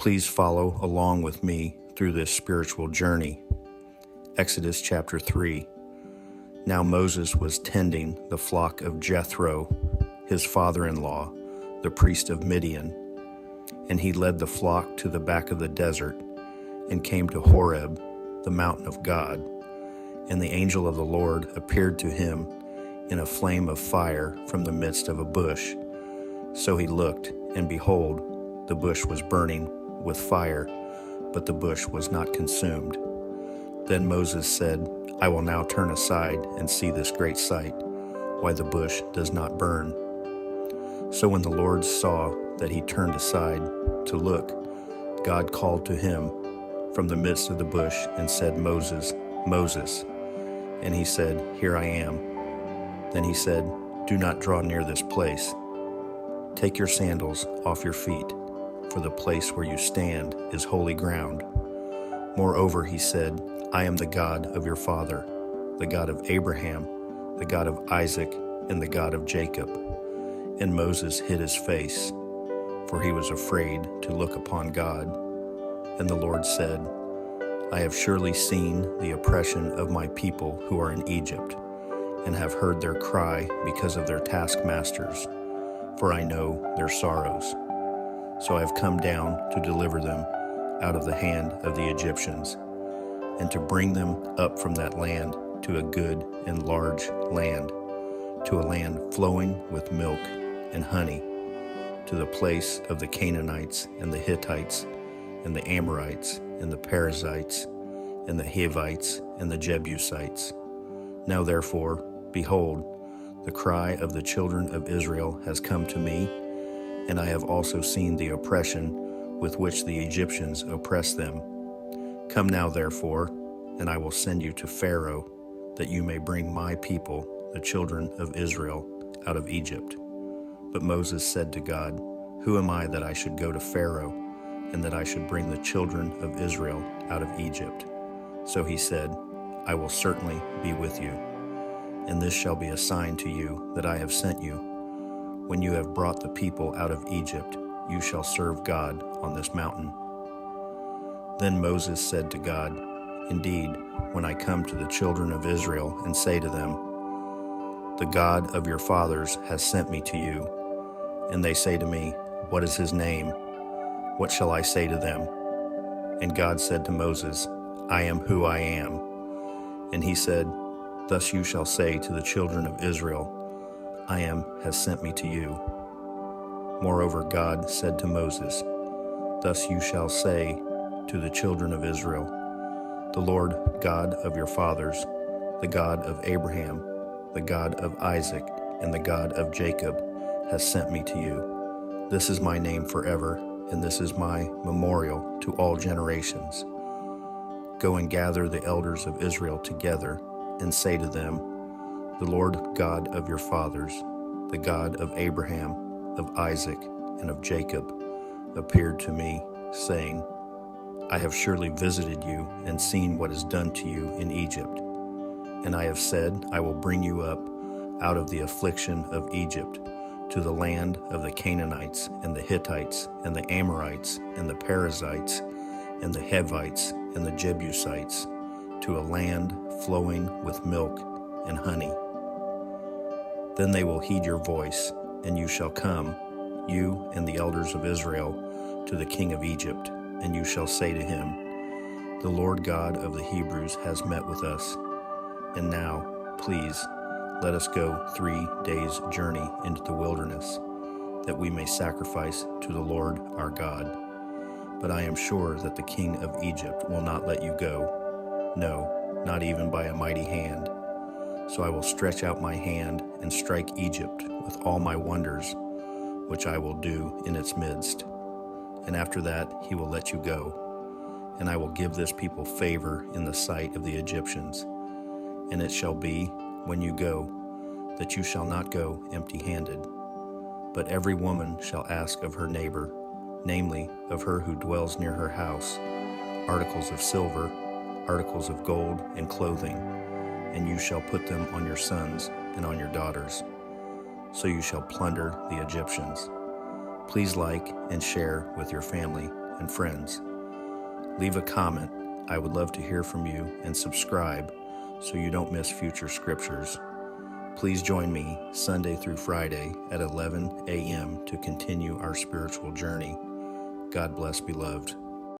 Please follow along with me through this spiritual journey. Exodus chapter 3. Now Moses was tending the flock of Jethro, his father-in-law, the priest of Midian, and he led the flock to the back of the desert and came to Horeb, the mountain of God. And the angel of the Lord appeared to him in a flame of fire from the midst of a bush. So he looked, and behold, the bush was burning with fire, but the bush was not consumed. Then Moses said, I will now turn aside and see this great sight, why the bush does not burn. So when the Lord saw that he turned aside to look, God called to him from the midst of the bush and said, Moses, Moses. And he said, Here I am. Then he said, Do not draw near this place. Take your sandals off your feet, for the place where you stand is holy ground. Moreover, he said, I am the God of your father, the God of Abraham, the God of Isaac, and the God of Jacob. And Moses hid his face, for he was afraid to look upon God. And the Lord said, I have surely seen the oppression of my people who are in Egypt, and have heard their cry because of their taskmasters, for I know their sorrows. So I have come down to deliver them out of the hand of the Egyptians, and to bring them up from that land to a good and large land, to a land flowing with milk and honey, to the place of the Canaanites and the Hittites and the Amorites and the Perizzites and the Hivites and the Jebusites. Now therefore, behold, the cry of the children of Israel has come to me, and I have also seen the oppression with which the Egyptians oppress them. Come now therefore, and I will send you to Pharaoh, that you may bring my people, the children of Israel, out of Egypt. But Moses said to God, Who am I that I should go to Pharaoh, and that I should bring the children of Israel out of Egypt? So he said, I will certainly be with you, and this shall be a sign to you that I have sent you. When you have brought the people out of Egypt, you shall serve God on this mountain. Then Moses said to God, Indeed, when I come to the children of Israel and say to them, The God of your fathers has sent me to you, and they say to me, What is his name? What shall I say to them? And God said to Moses, I am who I am. And he said, Thus you shall say to the children of Israel, I am has sent me to you. Moreover, God said to Moses, Thus you shall say to the children of Israel, The Lord God of your fathers, the God of Abraham, the God of Isaac, and the God of Jacob, has sent me to you. This is my name forever, and this is my memorial to all generations. Go and gather the elders of Israel together, and say to them, The Lord God of your fathers, the God of Abraham, of Isaac, and of Jacob, appeared to me, saying, I have surely visited you and seen what is done to you in Egypt. And I have said, I will bring you up out of the affliction of Egypt to the land of the Canaanites and the Hittites and the Amorites and the Perizzites and the Hivites and the Jebusites, to a land flowing with milk and honey. Then they will heed your voice, and you shall come, you and the elders of Israel, to the king of Egypt, and you shall say to him, The Lord God of the Hebrews has met with us. And now, please, let us go 3 days' journey into the wilderness, that we may sacrifice to the Lord our God. But I am sure that the king of Egypt will not let you go, no, not even by a mighty hand. So I will stretch out my hand and strike Egypt with all my wonders, which I will do in its midst. And after that he will let you go. And I will give this people favor in the sight of the Egyptians. And it shall be, when you go, that you shall not go empty-handed. But every woman shall ask of her neighbor, namely of her who dwells near her house, articles of silver, articles of gold, and clothing, and you shall put them on your sons and on your daughters. So you shall plunder the Egyptians. Please like and share with your family and friends. Leave a comment. I would love to hear from you, and subscribe so you don't miss future scriptures. Please join me Sunday through Friday at 11 a.m. to continue our spiritual journey. God bless, beloved.